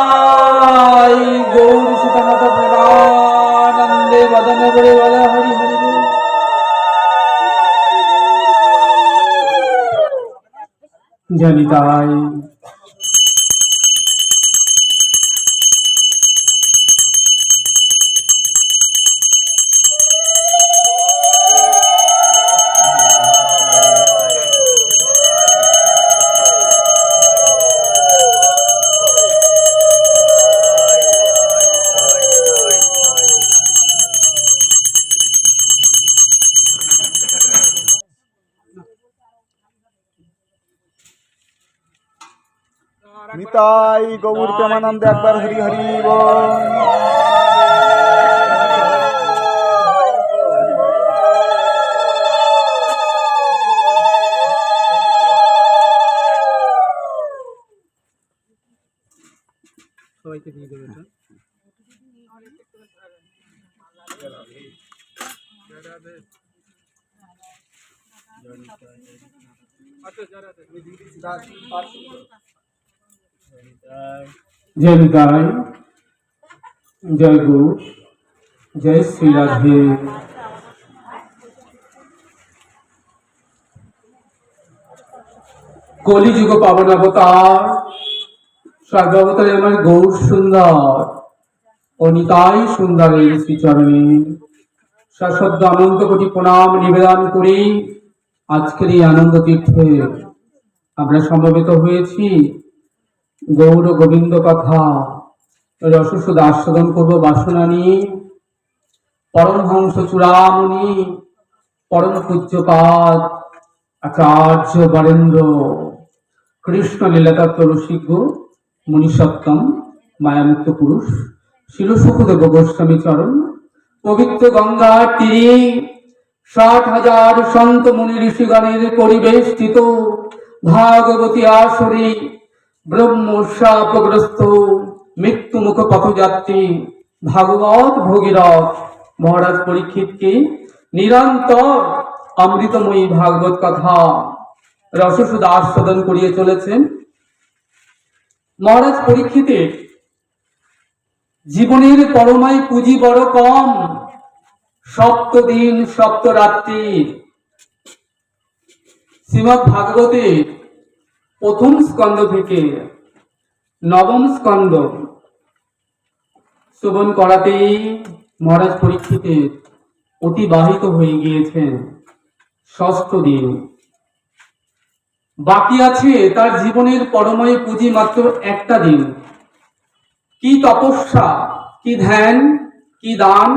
নিতাই গৌর সুতনাথ প্রেমানন্দে বদন করে বলা হরি হরি বল। জানিতাই নিতাই গৌর প্রেমানন্দে একবার হরি হরি বল। সবাইকে দিয়ে দেবে जय निताई जय गुरु जय श्री राधे। कलिजुग पावन अवतार सर्वावतारे आमार गौर सुंदर और निताई सुंदर श्रीचरणे सश्रद्ध अनंत कोटि प्रणाम निवेदन करी आजकेर এই आनंद तीर्थे আমরা সমবেত হয়েছি गौर गोविंद कथा रससुध आस्वादन करब बासना निये। परमहंस चूड़ामणि परम पूज्यपाद आचार्य बरेन्द्र कृष्ण लीलातत्व रसिक मुनिसत्तम मायामुक्त पुरुष शिल सुखदेव गोस्वामी चरण पवित्र गंगा तीरे 60,000 सन्त मुनि ऋषिगणेर परिवेष्टित भागवती आसरे ब्रह्मशापग्रस्त मृत्यु मुख पथयात्री भागवत भगीरथ महाराज परीक्षित के निरंतर अमृतमयी भागवत कथा रससुध आस्वादन करिए चलेছেন। महाराज परीक्षितेर जीवनेर परमाय पुঁজি बड़ कम। सप्त दिन सप्त रात्रि श्रीमद् भागवते प्रथम स्कंद থেকে नवम स्कंद শ্রবণ করাতেই মহারাজ পরীক্ষিতের অতিবাহিত হয়ে গিয়েছেন ষষ্ঠ দিন। বাকি আছে তার জীবনের পরময় পুঁজি মাত্র একটা দিন। কি তপস্যা, কি ধ্যান, কি দান,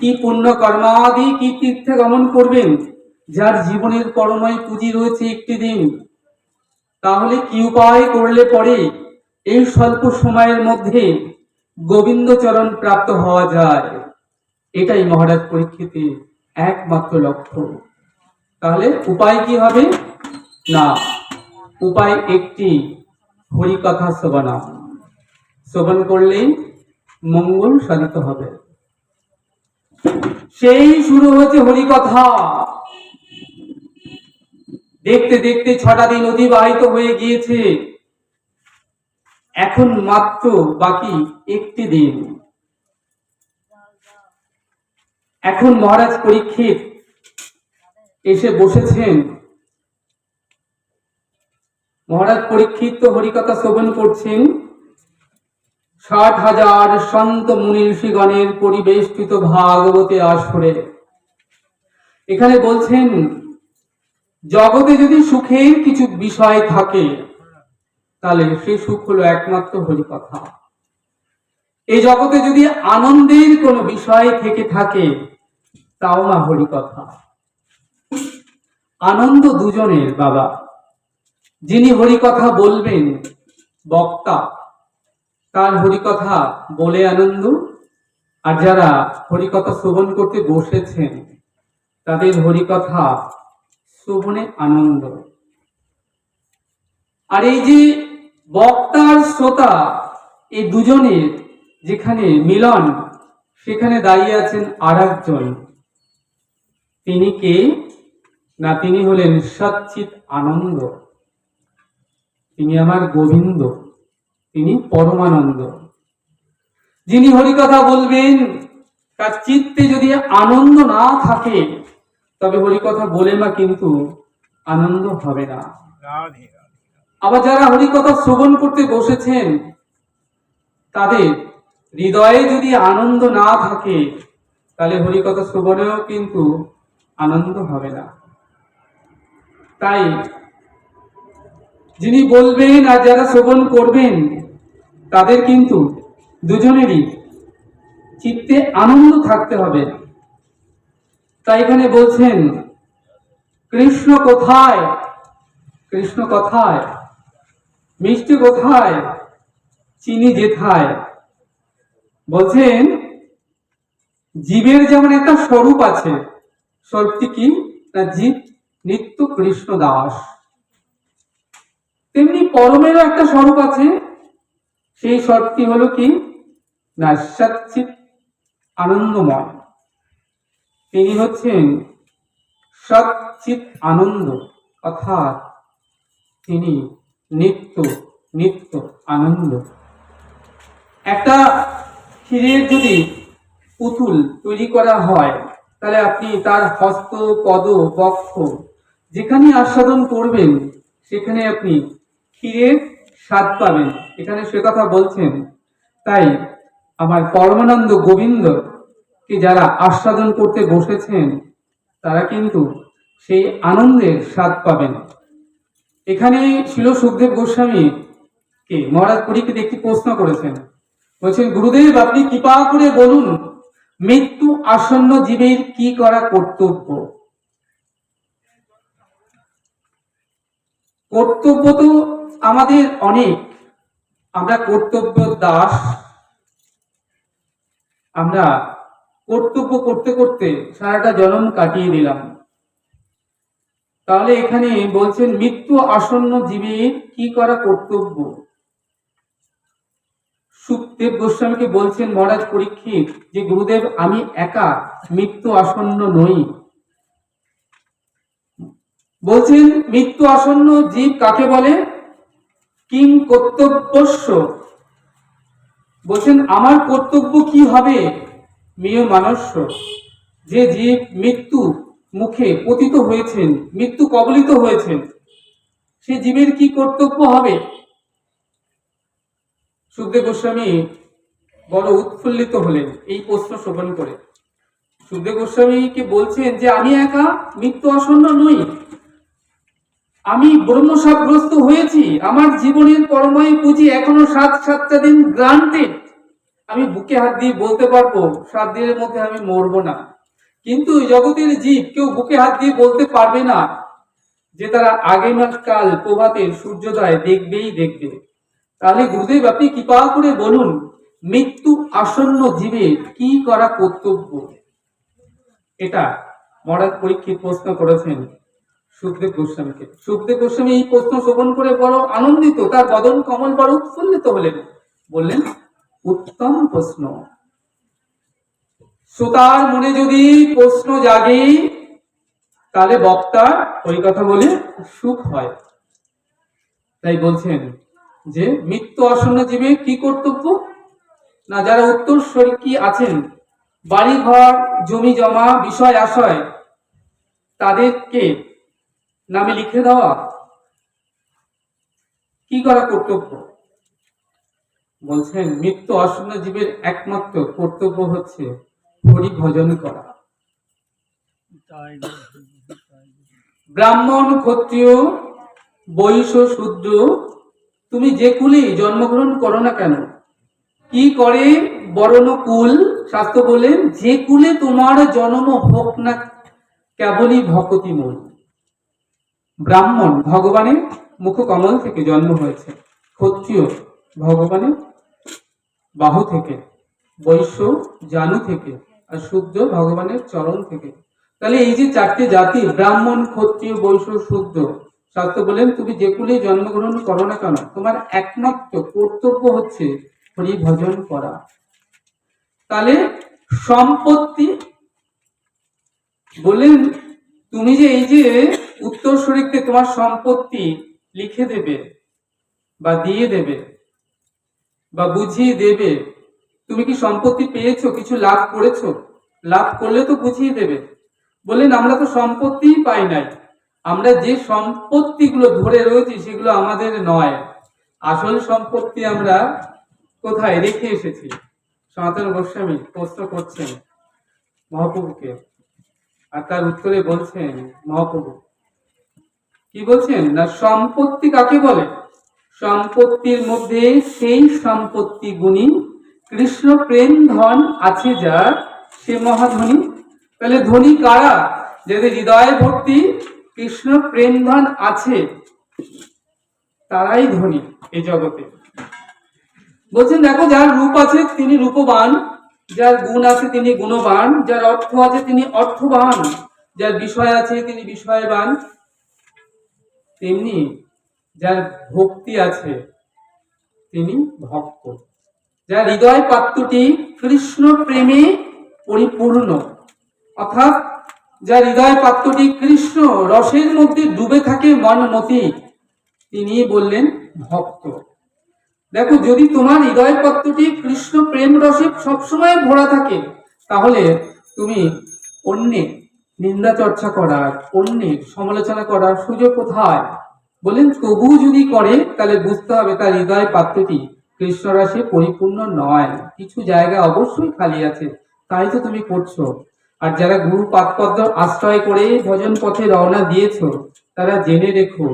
কি পুণ্য কর্মাদি, কি তীর্থে গমন করবেন যার জীবনের পরময় পুঁজি রয়েছে একটি দিন। তাহলে কি উপায় করলে পরে এই স্বল্প সময়ের মধ্যে গোবিন্দ চরণ প্রাপ্ত হওয়া যায়, এটাই মহারাজ পরীক্ষিতের একমাত্র লক্ষ্য। তাহলে উপায় কি হবে? না, উপায় একটি, হরিকথা শ্রবণা। শ্রবণ করলেই মঙ্গল সাধিত হবে। সেই শুরু হয়েছে হরিকথা। দেখতে দেখতে 6টা দিন অতিবাহিত হয়ে গিয়েছে, এখন মাত্র বাকি একটি দিন। এখন মহারাজ পরীক্ষিত এসে বসেছেন। মহারাজ পরীক্ষিত তো হরিকথা শ্রবণ করছেন 60,000 সন্ত মুনি ঋষিগণের পরিবেষ্টিত ভাগবতে আসরে। এখানে বলছেন জগতে যদি সুখের কিছু বিষয় থাকে তাহলে সেই সুখ হলো একমাত্র হরিকথা। এই জগতে যদি আনন্দের কোনো বিষয় থেকে থাকে তাও না হরিকথা। আনন্দ দুজনের বাবা। যিনি হরিকথা বলবেন বক্তা, তার হরিকথা বলে আনন্দ, আর যারা হরিকথা শ্রবণ করতে বসেছেন তাদের হরিকথা শ্রবণে আনন্দ। আর এই যে বক্তার শ্রোতা, এই দুজনের যেখানে মিলন, সেখানে দাঁড়িয়ে আছেন আর একজন। তিনি কে? না, তিনি হলেন সচ্চিৎ আনন্দ। তিনি আমার গোবিন্দ, তিনি পরমানন্দ। যিনি হরিকথা বলবেন তার চিত্তে যদি আনন্দ না থাকে, তবে হরিকথা বলে না কিন্তু আনন্দ হবে না। আবার যারা হরিকথা শ্রবণ করতে বসেছেন, তাদের হৃদয়ে যদি আনন্দ না থাকে, তাহলে হরিকথা শ্রবণেও কিন্তু আনন্দ হবে না। তাই যিনি বলবেন আর যারা শ্রবণ করবেন, তাদের কিন্তু দুজনেরই চিত্তে আনন্দ থাকতে হবে। তাই এখানে বলছেন, কৃষ্ণ কোথায়, কৃষ্ণ কোথায়, মিষ্টি কোথায়, চিনি যেথায়। বলছেন জীবের যেমন একটা স্বরূপ আছে, স্বরূপটি কি না জীব নিত্য কৃষ্ণ দাস, তেমনি পরমেরও একটা স্বরূপ আছে। সেই স্বরূপটি হলো কি না সচ্চিৎ আনন্দময়। তিনি হচ্ছেন সচ্চিৎ আনন্দ, অর্থাৎ তিনি নিত্য নিত্য আনন্দ। একটা ক্ষীরের যদি পুতুল তৈরি করা হয়, তাহলে আপনি তার হস্ত, পদ, বক্ষ যেখানে আস্বাদন করবেন, সেখানে আপনি ক্ষীরের স্বাদ পাবেন। এখানে সে কথা বলছেন। তাই আমার পরমানন্দ গোবিন্দ কে যারা আস্বাদন করতে বসেছেন, তারা কিন্তু সেই আনন্দের স্বাদ পাবেন। এখানে ছিল সুখদেব গোস্বামী কে মহারাজ পরীক্ষিত একটি প্রশ্ন করেছেন। বলছেন, গুরুদেব আপনি কৃপা করে বলুন, মৃত্যু আসন্ন জীবের কি করা কর্তব্য? কর্তব্য তো আমাদের অনেক, আমরা কর্তব্য দাস। আমরা কর্তব্য করতে করতে সারাটা জন্ম কাটিয়ে দিলাম। তাহলে এখানে বলছেন মৃত্যু আসন্ন জীবের কি করা কর্তব্য। সুখদেব গোস্বামীকে বলছেন মহারাজ পরীক্ষিত যে গুরুদেব আমি একা মৃত্যু আসন্ন নই। বলছেন মৃত্যু আসন্ন জীব কাকে বলে? কিং কর্তব্যস্য। বলছেন আমার কর্তব্য কি হবে? মেয় মানস্য, যে জীব মৃত্যু মুখে পতিত হয়েছেন, মৃত্যু কবলিত হয়েছেন, সে জীবের কি কর্তব্য হবে? সুখদেব গোস্বামী বড় উৎফুল্লিত হলেন এই প্রশ্ন শ্রবণ করে। সুখদেব গোস্বামীকে বলছেন যে আমি একা মৃত্যু আসন্ন নই, আমি ব্রহ্মসাপগ্রস্ত হয়েছি, আমার জীবনের পরময় পুঁজি এখনো 7 দিন গ্রান্টেড। আমি বুকে হাত দিয়ে বলতে পারবো 7 দিনের মধ্যে আমি মরবো না। কিন্তু জগতের জীব কেউ বুকে হাত দিয়ে বলতে পারবে না যে তারা আগামীকাল প্রভাতের সূর্যোদয় দেখবেই দেখবে। তাহলে গুরুদেব আপনি কৃপা করে বলুন, মৃত্যু আসন্ন জীবের কি করা কর্তব্য? এটা মহারাজ পরীক্ষিত প্রশ্ন করেছেন সুখদেব গোস্বামীকে। সুখদেব গোস্বামী এই প্রশ্ন শ্রবণ করে বড় আনন্দিত, তার বদন কমল বড় উৎফুল্লিত হলেন। বললেন উত্তম প্রশ্ন। শ্রোতার মনে যদি প্রশ্ন জাগে, তাহলে বক্তা ওই কথা বলে সুখ হয়। তাই বলছেন যে মৃত্যু আসন্ন জীবের কি কর্তব্য না, যারা উত্তরসূরি আছেন, বাড়ি ঘর জমি জমা বিষয় আশয় তাদেরকে নামে লিখে দেওয়া কি করা কর্তব্য? বলছেন মৃত্যু আসন্ন জীবের একমাত্র কর্তব্য হচ্ছে হরি ভজন করা। ব্রাহ্মণ ক্ষত্রিয় বৈশ্য শূদ্র তুমি যে কুলে জন্মগ্রহণ করো না কেন, কি করে বরণ কুল, শাস্ত্র বলেন যে কুলে তোমার জন্ম হোক না কেবলই ভকতি মূল। ব্রাহ্মণ ভগবানের মুখ কমল থেকে জন্ম হয়েছে, ক্ষত্রিয় ভগবানের বাহু থেকে, বৈশ্য জানু থেকে, আর শূদ্র ভগবানের চরণ থেকে। তাহলে এই যে 4টে জাতি ব্রাহ্মণ ক্ষত্রিয় বৈশ্য শূদ্র, শাস্ত্র বলেন তুমি যে কুলে জন্মগ্রহণ করো না কেন, তোমার একমাত্র কর্তব্য হচ্ছে হরি ভজন করা। তাহলে সম্পত্তি বলেন তুমি যে এই যে উত্তরসূরিকে তোমার সম্পত্তি লিখে দেবে বা দিয়ে দেবে বা বুঝিয়ে দেবে, তুমি কি সম্পত্তি পেয়েছো, কিছু লাভ করেছো? লাভ করলে তো বুঝিয়ে দেবে। বললেন আমরা তো সম্পত্তিই পাই নাই, আমরা যে সম্পত্তিগুলো ধরে রয়েছি সেগুলো আমাদের নয়, আসল সম্পত্তি আমরা কোথায় রেখে এসেছি। সনাতন গোস্বামী প্রশ্ন করছেন মহাপ্রভুকে, আর তার উত্তরে বলছেন মহাপ্রভু কি বলছেন না, সম্পত্তি কাকে বলে? সম্পত্তির মধ্যে সেই সম্পত্তি গুণী কৃষ্ণ প্রেম ধন আছে যার, সে মহাধনী। তাহলে ধনী কারা? যাদের হৃদয়ে ভর্তি কৃষ্ণ প্রেম ধন আছে, তারাই ধনী এই জগতে। বলছেন দেখো, যার রূপ আছে তিনি রূপবান, যার গুণ আছে তিনি গুণবান, যার অর্থ আছে তিনি অর্থবান, যার বিষয় আছে তিনি বিষয়বান, তেমনি যার ভক্তি আছে তিনি ভক্ত। যার হৃদয় পাত্রটি কৃষ্ণ প্রেমে পরিপূর্ণ, অর্থাৎ যার হৃদয় পাত্রটি কৃষ্ণ রসের মধ্যে ডুবে থাকে মনমতি, তিনি বললেন ভক্ত। দেখো, যদি তোমার হৃদয় পাত্রটি কৃষ্ণ প্রেম রসে সবসময় ভরা থাকে, তাহলে তুমি অন্যের নিন্দা চর্চা করার, অন্যের সমালোচনা করার সুযোগ কোথায়? বলেন তবু যদি করে তাহলে বুঝতে হবে তার হৃদয় পাত্রটি কৃষ্ণ রসে পরিপূর্ণ নয়, কিছু জায়গা অবশ্যই খালি আছে, তাই তো তুমি করছো। আর যারা গুরু পাদপদ্ম আশ্রয় করে ভজন পথে রওনা দিয়েছো, তারা জেনে রেখো,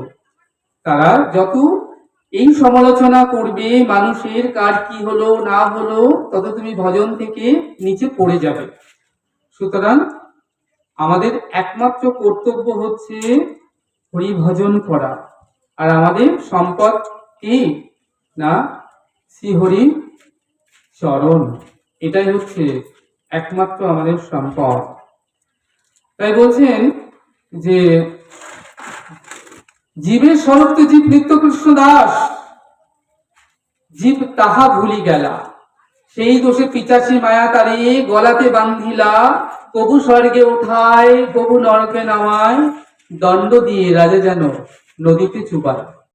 তারা যত এই সমালোচনা করবে মানুষের কার কি হলো না হলো, তত তুমি ভজন থেকে নিচে পড়ে যাবে। সুতরাং আমাদের একমাত্র কর্তব্য হচ্ছে হরি ভজন করা, আর আমাদের সম্পদ কি না, শ্রীহরি চরণ, এটাই হচ্ছে একমাত্র আমাদের সম্পদ। তাই বলছেন যে জীবের স্বরূপ তো জীব নিত্য কৃষ্ণ দাস, জীব তাহা ভুলি গেলা, সেই দোষে পিচাসী মায়া তারে গলাতে বান্ধিলা, কবু স্বর্গে উঠায় কবু নরকে নামায়, দণ্ড দিয়ে রাজা যেন নদীতে চুবায়।